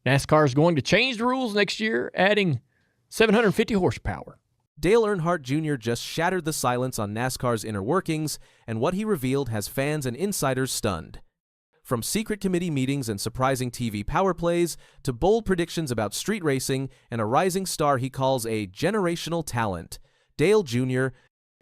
NASCAR is going to change the rules next year, adding 750 horsepower. Dale Earnhardt Jr. just shattered the silence on NASCAR's inner workings, and what he revealed has fans and insiders stunned. From secret committee meetings and surprising TV power plays, to bold predictions about street racing and a rising star he calls a generational talent, Dale Jr.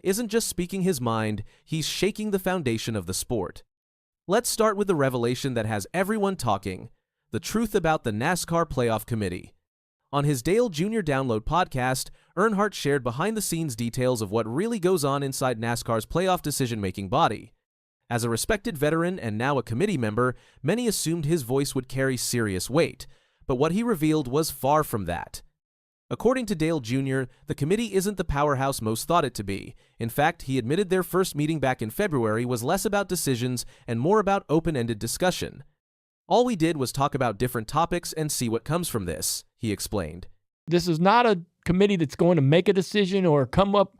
isn't just speaking his mind, he's shaking the foundation of the sport. Let's start with the revelation that has everyone talking, the truth about the NASCAR Playoff Committee. On his Dale Jr. Download podcast, Earnhardt shared behind-the-scenes details of what really goes on inside NASCAR's playoff decision-making body. As a respected veteran and now a committee member, many assumed his voice would carry serious weight, but what he revealed was far from that. According to Dale Jr., the committee isn't the powerhouse most thought it to be. In fact, he admitted their first meeting back in February was less about decisions and more about open-ended discussion. All we did was talk about different topics and see what comes from this, he explained. This is not a committee that's going to make a decision or come up,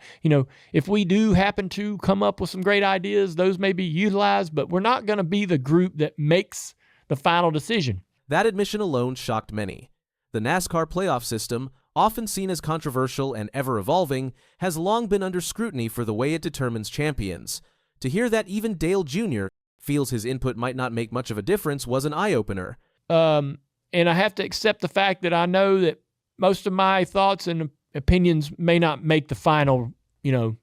if we do happen to come up with some great ideas, those may be utilized, but we're not going to be the group that makes the final decision. That admission alone shocked many. The NASCAR playoff system, often seen as controversial and ever-evolving, has long been under scrutiny for the way it determines champions. To hear that even Dale Jr. feels his input might not make much of a difference was an eye-opener. And I have to accept the fact that I know that most of my thoughts and opinions may not make the final, the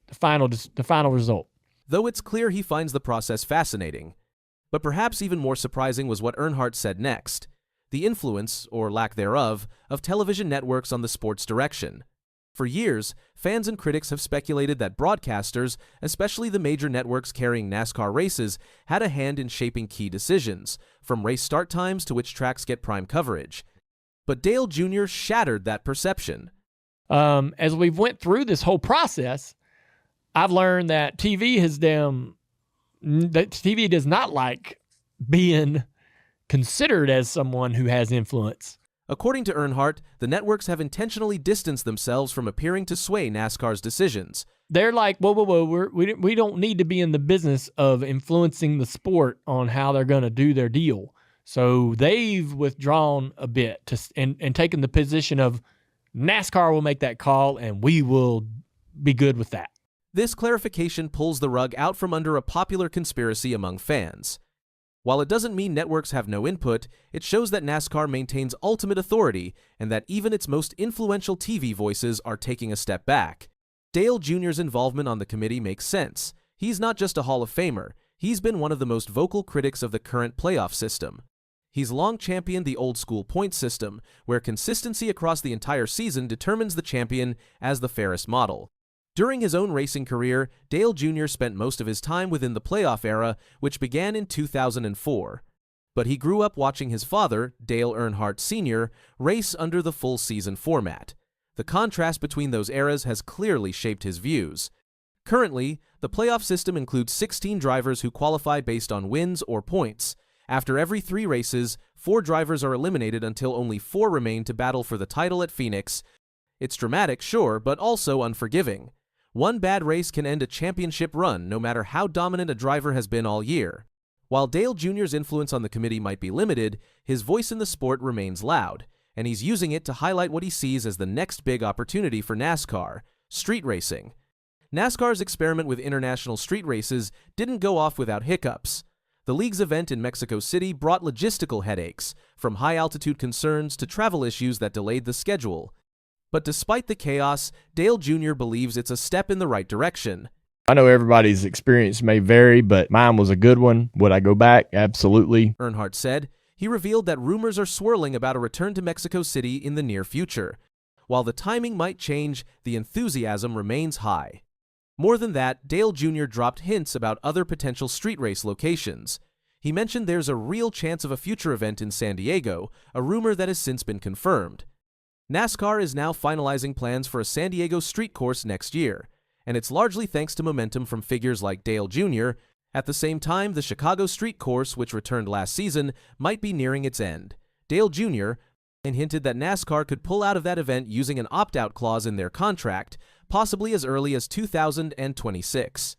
final result. Though it's clear he finds the process fascinating. But perhaps even more surprising was what Earnhardt said next. The influence, or lack thereof, of television networks on the sport's direction. For years, fans and critics have speculated that broadcasters, especially the major networks carrying NASCAR races, had a hand in shaping key decisions, from race start times to which tracks get prime coverage. But Dale Jr. shattered that perception. As we've went through this whole process, I've learned that TV does not like being considered as someone who has influence. According to Earnhardt, the networks have intentionally distanced themselves from appearing to sway NASCAR's decisions. They're like, whoa, we don't need to be in the business of influencing the sport on how they're going to do their deal. So they've withdrawn a bit and taken the position of NASCAR will make that call and we will be good with that. This clarification pulls the rug out from under a popular conspiracy among fans. While it doesn't mean networks have no input, it shows that NASCAR maintains ultimate authority and that even its most influential TV voices are taking a step back. Dale Jr.'s involvement on the committee makes sense. He's not just a Hall of Famer, he's been one of the most vocal critics of the current playoff system. He's long championed the old-school point system, where consistency across the entire season determines the champion as the fairest model. During his own racing career, Dale Jr. spent most of his time within the playoff era, which began in 2004. But he grew up watching his father, Dale Earnhardt Sr., race under the full-season format. The contrast between those eras has clearly shaped his views. Currently, the playoff system includes 16 drivers who qualify based on wins or points. After every 3 races, 4 drivers are eliminated until only 4 remain to battle for the title at Phoenix. It's dramatic, sure, but also unforgiving. One bad race can end a championship run, no matter how dominant a driver has been all year. While Dale Jr.'s influence on the committee might be limited, his voice in the sport remains loud, and he's using it to highlight what he sees as the next big opportunity for NASCAR: street racing. NASCAR's experiment with international street races didn't go off without hiccups. The league's event in Mexico City brought logistical headaches, from high-altitude concerns to travel issues that delayed the schedule. But despite the chaos, Dale Jr. believes it's a step in the right direction. I know everybody's experience may vary, but mine was a good one. Would I go back? Absolutely. Earnhardt said. He revealed that rumors are swirling about a return to Mexico City in the near future. While the timing might change, the enthusiasm remains high. More than that, Dale Jr. dropped hints about other potential street race locations. He mentioned there's a real chance of a future event in San Diego, a rumor that has since been confirmed. NASCAR is now finalizing plans for a San Diego street course next year, and it's largely thanks to momentum from figures like Dale Jr. At the same time, the Chicago street course, which returned last season, might be nearing its end. Dale Jr. hinted that NASCAR could pull out of that event using an opt-out clause in their contract, possibly as early as 2026.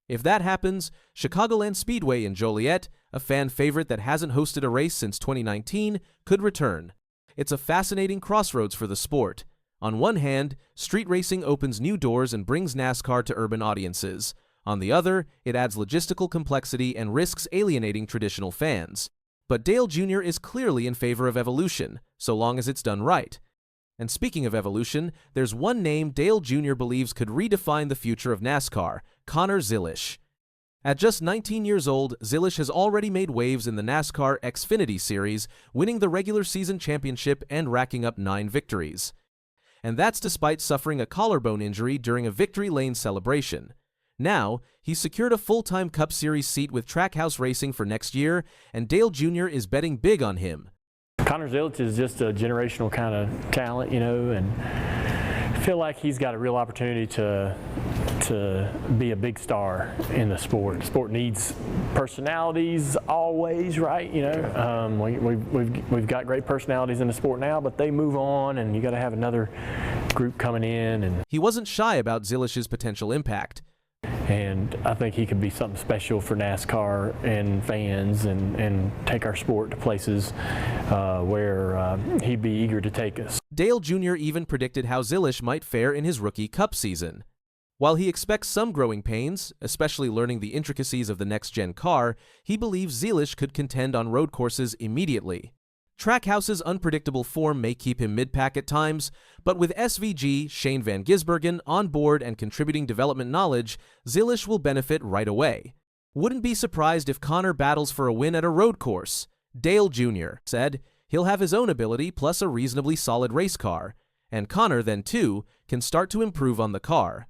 If that happens, Chicagoland Speedway in Joliet, a fan favorite that hasn't hosted a race since 2019, could return. it's a fascinating crossroads for the sport. On one hand, street racing opens new doors and brings NASCAR to urban audiences. On the other, it adds logistical complexity and risks alienating traditional fans. But Dale Jr. is clearly in favor of evolution, so long as it's done right. And speaking of evolution, there's one name Dale Jr. believes could redefine the future of NASCAR: Connor Zilisch. At just 19 years old, Zilisch has already made waves in the NASCAR Xfinity Series, winning the regular season championship and racking up 9 victories. And that's despite suffering a collarbone injury during a victory lane celebration. Now, he's secured a full-time Cup Series seat with Trackhouse Racing for next year, and Dale Jr. is betting big on him. Connor Zilisch is just a generational kind of talent, and I feel like he's got a real opportunity to be a big star in the sport. The sport needs personalities always, right? We've got great personalities in the sport now, but they move on, and you got to have another group coming in. And he wasn't shy about Zilisch's potential impact. And I think he could be something special for NASCAR and fans, and take our sport to places where he'd be eager to take us. Dale Jr. even predicted how Zilisch might fare in his rookie Cup season. While he expects some growing pains, especially learning the intricacies of the next-gen car, he believes Zilisch could contend on road courses immediately. Trackhouse's unpredictable form may keep him mid-pack at times, but with SVG, Shane Van Gisbergen, on board and contributing development knowledge, Zilisch will benefit right away. Wouldn't be surprised if Connor battles for a win at a road course. Dale Jr. said he'll have his own ability plus a reasonably solid race car, and Connor then, too, can start to improve on the car.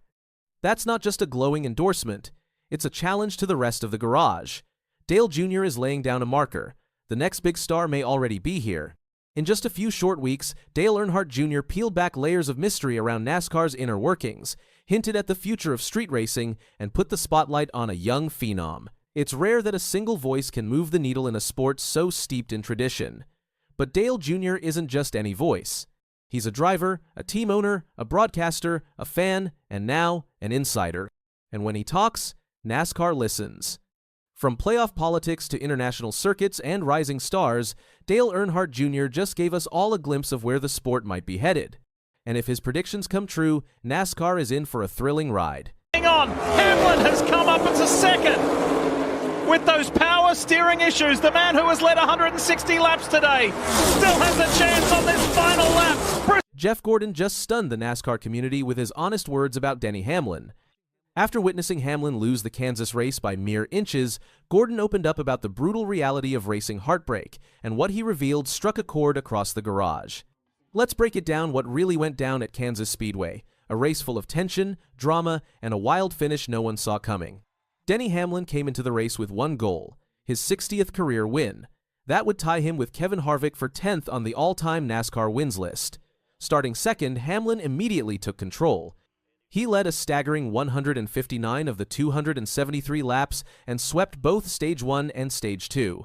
That's not just a glowing endorsement, it's a challenge to the rest of the garage. Dale Jr. is laying down a marker. The next big star may already be here. In just a few short weeks, Dale Earnhardt Jr. peeled back layers of mystery around NASCAR's inner workings, hinted at the future of street racing, and put the spotlight on a young phenom. It's rare that a single voice can move the needle in a sport so steeped in tradition. But Dale Jr. isn't just any voice. He's a driver, a team owner, a broadcaster, a fan, and now an insider. And when he talks, NASCAR listens. From playoff politics to international circuits and rising stars, Dale Earnhardt Jr. just gave us all a glimpse of where the sport might be headed. And if his predictions come true, NASCAR is in for a thrilling ride. Hang on, Hamlin has come up into second. With those power steering issues, the man who has led 160 laps today still has a chance on this final lap. Jeff Gordon just stunned the NASCAR community with his honest words about Denny Hamlin. After witnessing Hamlin lose the Kansas race by mere inches, Gordon opened up about the brutal reality of racing heartbreak, and what he revealed struck a chord across the garage. Let's break it down what really went down at Kansas Speedway, a race full of tension, drama, and a wild finish no one saw coming. Denny Hamlin came into the race with one goal, his 60th career win. That would tie him with Kevin Harvick for 10th on the all-time NASCAR wins list. Starting second, Hamlin immediately took control. He led a staggering 159 of the 273 laps and swept both Stage 1 and Stage 2.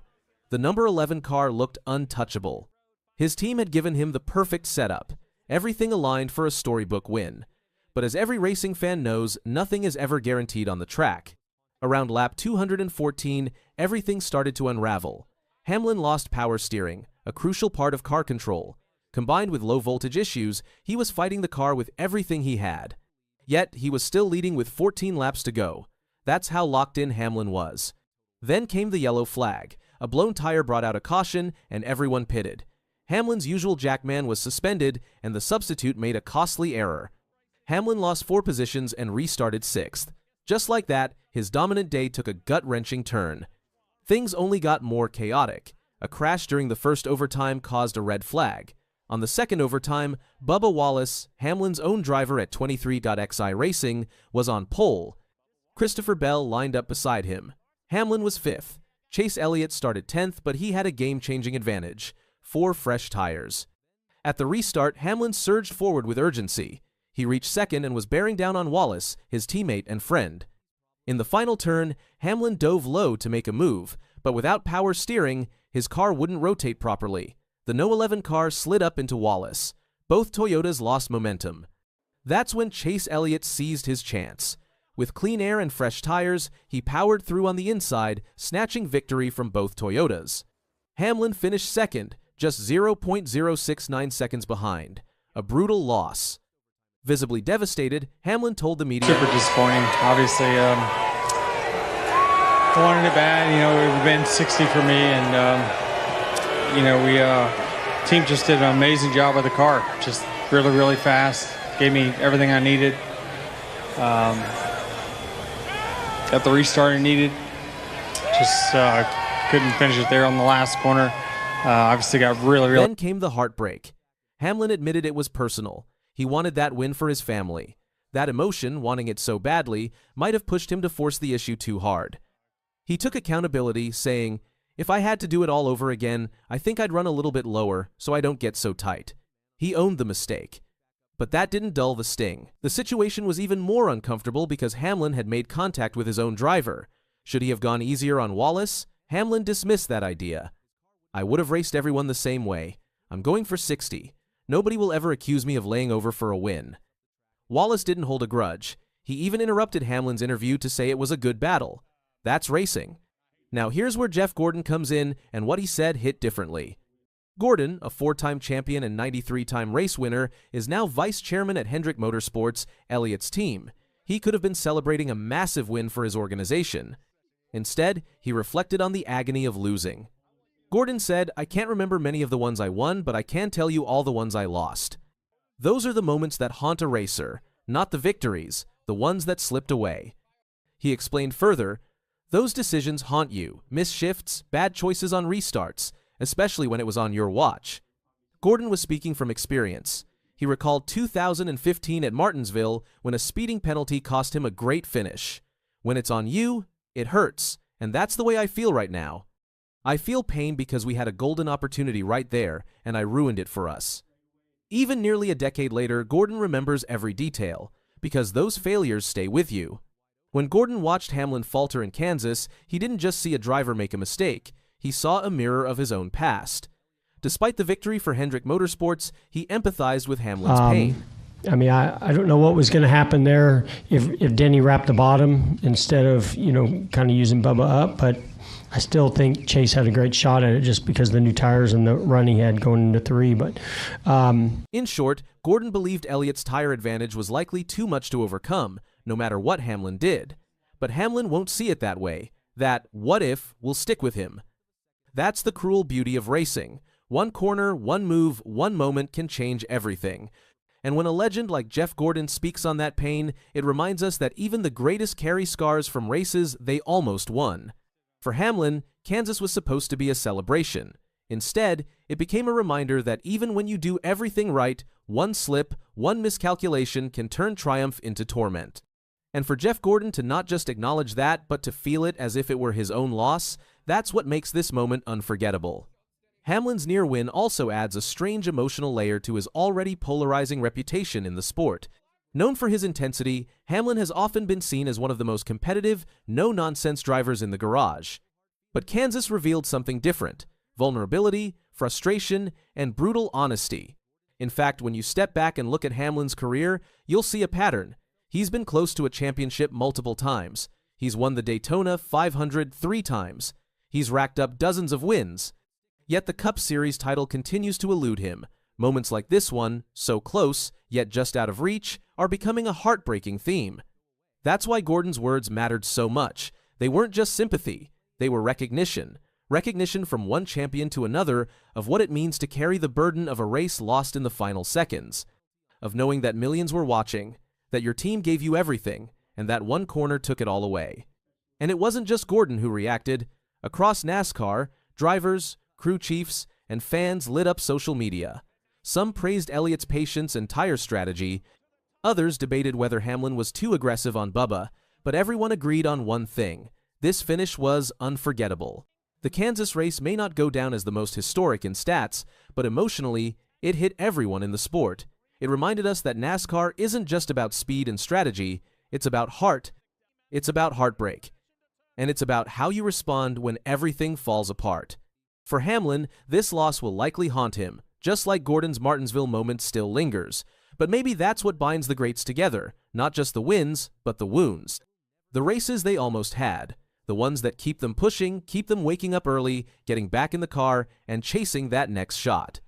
The number 11 car looked untouchable. His team had given him the perfect setup, everything aligned for a storybook win. But as every racing fan knows, nothing is ever guaranteed on the track. Around lap 214, everything started to unravel. Hamlin lost power steering, a crucial part of car control. Combined with low-voltage issues, he was fighting the car with everything he had. Yet, he was still leading with 14 laps to go. That's how locked in Hamlin was. Then came the yellow flag. A blown tire brought out a caution, and everyone pitted. Hamlin's usual jackman was suspended, and the substitute made a costly error. Hamlin lost 4 positions and restarted 6th. Just like that, his dominant day took a gut-wrenching turn. Things only got more chaotic. A crash during the first overtime caused a red flag. On the second overtime, Bubba Wallace, Hamlin's own driver at 23.xi Racing, was on pole. Christopher Bell lined up beside him. Hamlin was 5th. Chase Elliott started 10th, but he had a game-changing advantage: 4 fresh tires. At the restart, Hamlin surged forward with urgency. He reached second and was bearing down on Wallace, his teammate and friend. In the final turn, Hamlin dove low to make a move, but without power steering, his car wouldn't rotate properly. The No. 11 car slid up into Wallace. Both Toyotas lost momentum. That's when Chase Elliott seized his chance. With clean air and fresh tires, he powered through on the inside, snatching victory from both Toyotas. Hamlin finished second, just 0.069 seconds behind. A brutal loss. Visibly devastated, Hamlin told the media, "Super disappointing. Obviously, I wanted it bad. You know, it would have been 60 for me, and team just did an amazing job with the car. Just really, really fast. Gave me everything I needed. Got the restart I needed. Just couldn't finish it there on the last corner. Obviously, got really, really." Then came the heartbreak. Hamlin admitted it was personal. He wanted that win for his family. That emotion, wanting it so badly, might have pushed him to force the issue too hard. He took accountability, saying, "If I had to do it all over again, I think I'd run a little bit lower so I don't get so tight." He owned the mistake. But that didn't dull the sting. The situation was even more uncomfortable because Hamlin had made contact with his own driver. Should he have gone easier on Wallace? Hamlin dismissed that idea. "I would have raced everyone the same way. I'm going for 60. Nobody will ever accuse me of laying over for a win." Wallace didn't hold a grudge. He even interrupted Hamlin's interview to say it was a good battle. That's racing. Now here's where Jeff Gordon comes in, and what he said hit differently. Gordon, a 4-time champion and 93-time race winner, is now vice chairman at Hendrick Motorsports, Elliott's team. He could have been celebrating a massive win for his organization. Instead, he reflected on the agony of losing. Gordon said, "I can't remember many of the ones I won, but I can tell you all the ones I lost." Those are the moments that haunt a racer, not the victories, the ones that slipped away. He explained further, "Those decisions haunt you, missed shifts, bad choices on restarts, especially when it was on your watch." Gordon was speaking from experience. He recalled 2015 at Martinsville when a speeding penalty cost him a great finish. When it's on you, it hurts, and that's the way I feel right now. I feel pain because we had a golden opportunity right there, and I ruined it for us. Even nearly a decade later, Gordon remembers every detail, because those failures stay with you. When Gordon watched Hamlin falter in Kansas, he didn't just see a driver make a mistake, he saw a mirror of his own past. Despite the victory for Hendrick Motorsports, he empathized with Hamlin's pain. I mean, I don't know what was going to happen there if Denny wrapped the bottom instead of, kind of using Bubba up, but I still think Chase had a great shot at it just because of the new tires and the run he had going into 3. But in short, Gordon believed Elliott's tire advantage was likely too much to overcome, no matter what Hamlin did. But Hamlin won't see it that way. That what if will stick with him. That's the cruel beauty of racing. One corner, one move, one moment can change everything. And when a legend like Jeff Gordon speaks on that pain, it reminds us that even the greatest carry scars from races they almost won. For Hamlin, Kansas was supposed to be a celebration. Instead, it became a reminder that even when you do everything right, one slip, one miscalculation can turn triumph into torment. And for Jeff Gordon to not just acknowledge that, but to feel it as if it were his own loss, that's what makes this moment unforgettable. Hamlin's near win also adds a strange emotional layer to his already polarizing reputation in the sport. Known for his intensity, Hamlin has often been seen as one of the most competitive, no-nonsense drivers in the garage. But Kansas revealed something different: vulnerability, frustration, and brutal honesty. In fact, when you step back and look at Hamlin's career, you'll see a pattern. He's been close to a championship multiple times. He's won the Daytona 500 3 times. He's racked up dozens of wins. Yet the Cup Series title continues to elude him. Moments like this one, so close, yet just out of reach, are becoming a heartbreaking theme. That's why Gordon's words mattered so much. They weren't just sympathy, they were recognition. Recognition from one champion to another of what it means to carry the burden of a race lost in the final seconds. Of knowing that millions were watching, that your team gave you everything, and that one corner took it all away. And it wasn't just Gordon who reacted. Across NASCAR, drivers, crew chiefs, and fans lit up social media. Some praised Elliott's patience and tire strategy. Others debated whether Hamlin was too aggressive on Bubba, but everyone agreed on one thing: this finish was unforgettable. The Kansas race may not go down as the most historic in stats, but emotionally, it hit everyone in the sport. It reminded us that NASCAR isn't just about speed and strategy, it's about heart, it's about heartbreak, and it's about how you respond when everything falls apart. For Hamlin, this loss will likely haunt him, just like Gordon's Martinsville moment still lingers. But maybe that's what binds the greats together, not just the wins, but the wounds. The races they almost had, the ones that keep them pushing, keep them waking up early, getting back in the car, and chasing that next shot.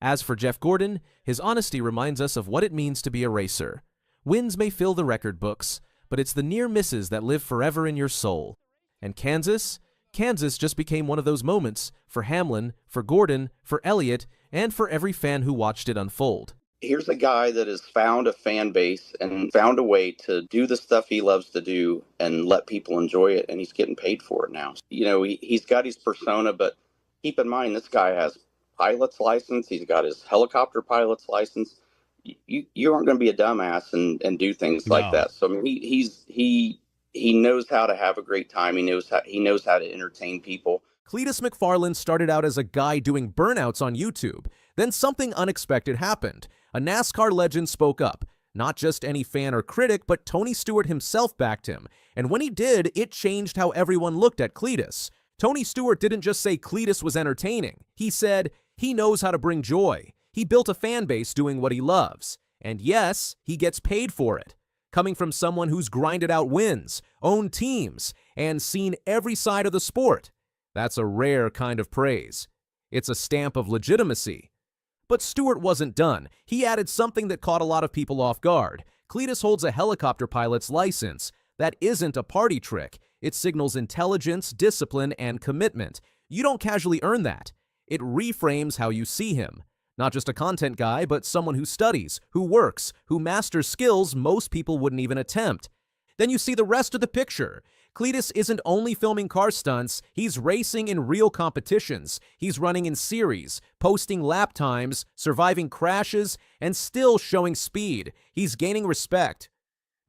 As for Jeff Gordon, his honesty reminds us of what it means to be a racer. Wins may fill the record books, but it's the near misses that live forever in your soul. And Kansas just became one of those moments for Hamlin, for Gordon, for Elliott, and for every fan who watched it unfold. Here's a guy that has found a fan base and found a way to do the stuff he loves to do and let people enjoy it, and he's getting paid for it now. You know, he's got his persona, but keep in mind, this guy has pilot's license. He's got his helicopter pilot's license. You aren't going to be a dumbass and do things like that. So I mean, he knows how to have a great time. He knows how to entertain people. Cletus McFarland started out as a guy doing burnouts on YouTube. Then something unexpected happened. A NASCAR legend spoke up. Not just any fan or critic, but Tony Stewart himself backed him. And when he did, it changed how everyone looked at Cletus. Tony Stewart didn't just say Cletus was entertaining. He said he knows how to bring joy. He built a fan base doing what he loves. And yes, he gets paid for it. Coming from someone who's grinded out wins, owned teams, and seen every side of the sport. That's a rare kind of praise. It's a stamp of legitimacy. But Stewart wasn't done. He added something that caught a lot of people off guard. Cletus holds a helicopter pilot's license. That isn't a party trick. It signals intelligence, discipline, and commitment. You don't casually earn that. It reframes how you see him. Not just a content guy, but someone who studies, who works, who masters skills most people wouldn't even attempt. Then you see the rest of the picture. Cletus isn't only filming car stunts, he's racing in real competitions. He's running in series, posting lap times, surviving crashes, and still showing speed. He's gaining respect.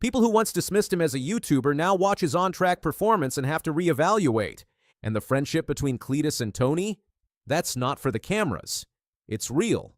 People who once dismissed him as a YouTuber now watch his on-track performance and have to reevaluate. And the friendship between Cletus and Tony? That's not for the cameras. It's real.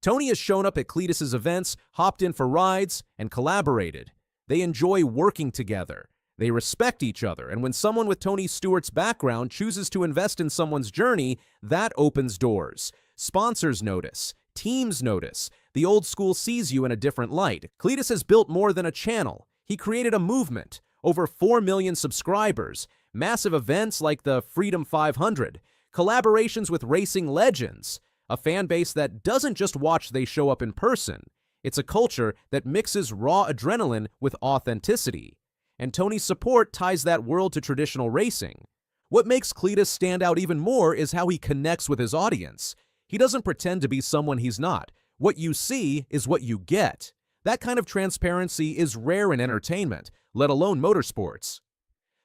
Tony has shown up at Cletus's events, hopped in for rides, and collaborated. They enjoy working together. They respect each other, and when someone with Tony Stewart's background chooses to invest in someone's journey, that opens doors. Sponsors notice. Teams notice. The old school sees you in a different light. Cletus has built more than a channel. He created a movement. Over 4 million subscribers. Massive events like the Freedom 500. Collaborations with racing legends. A fan base that doesn't just watch, they show up in person. It's a culture that mixes raw adrenaline with authenticity. And Tony's support ties that world to traditional racing. What makes Cletus stand out even more is how he connects with his audience. He doesn't pretend to be someone he's not. What you see is what you get. That kind of transparency is rare in entertainment, let alone motorsports.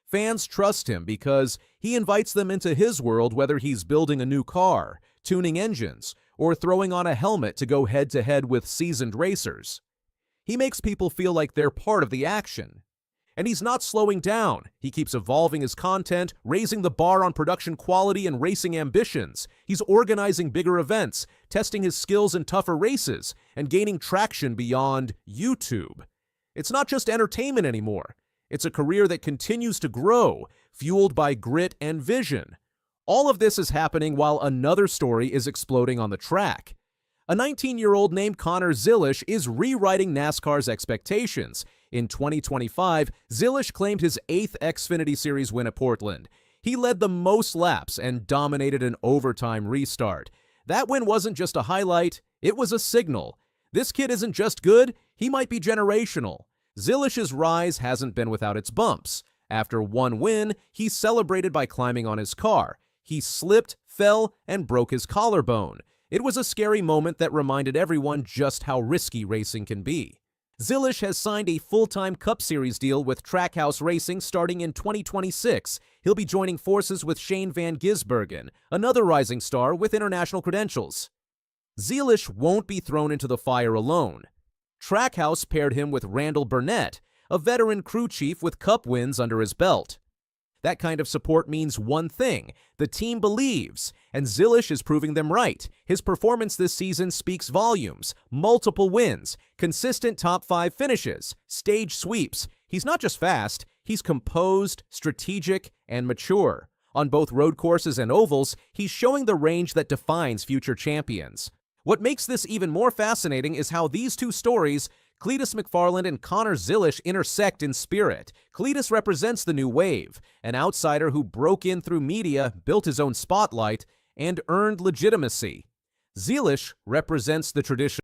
Fans trust him because he invites them into his world, whether he's building a new car, tuning engines, or throwing on a helmet to go head-to-head with seasoned racers. He makes people feel like they're part of the action. And he's not slowing down. He keeps evolving his content, raising the bar on production quality and racing ambitions. He's organizing bigger events, testing his skills in tougher races, and gaining traction beyond YouTube. It's not just entertainment anymore. It's a career that continues to grow, fueled by grit and vision. All of this is happening while another story is exploding on the track. A 19-year-old named Connor Zilisch is rewriting NASCAR's expectations. In 2025, Zilisch claimed his 8th Xfinity Series win at Portland. He led the most laps and dominated an overtime restart. That win wasn't just a highlight, it was a signal. This kid isn't just good, he might be generational. Zilisch's rise hasn't been without its bumps. After one win, he celebrated by climbing on his car. He slipped, fell, and broke his collarbone. It was a scary moment that reminded everyone just how risky racing can be. Zilisch has signed a full-time Cup Series deal with Trackhouse Racing starting in 2026. He'll be joining forces with Shane Van Gisbergen, another rising star with international credentials. Zilisch won't be thrown into the fire alone. Trackhouse paired him with Randall Burnett, a veteran crew chief with Cup wins under his belt. That kind of support means one thing: the team believes, and Zilisch is proving them right. His performance this season speaks volumes. Multiple wins, consistent top 5 finishes, stage sweeps. He's not just fast, he's composed, strategic, and mature. On both road courses and ovals, he's showing the range that defines future champions. What makes this even more fascinating is how these two stories, Cletus McFarland and Connor Zilisch intersect in spirit. Cletus represents the new wave, an outsider who broke in through media, built his own spotlight, and earned legitimacy. Zilisch represents the traditional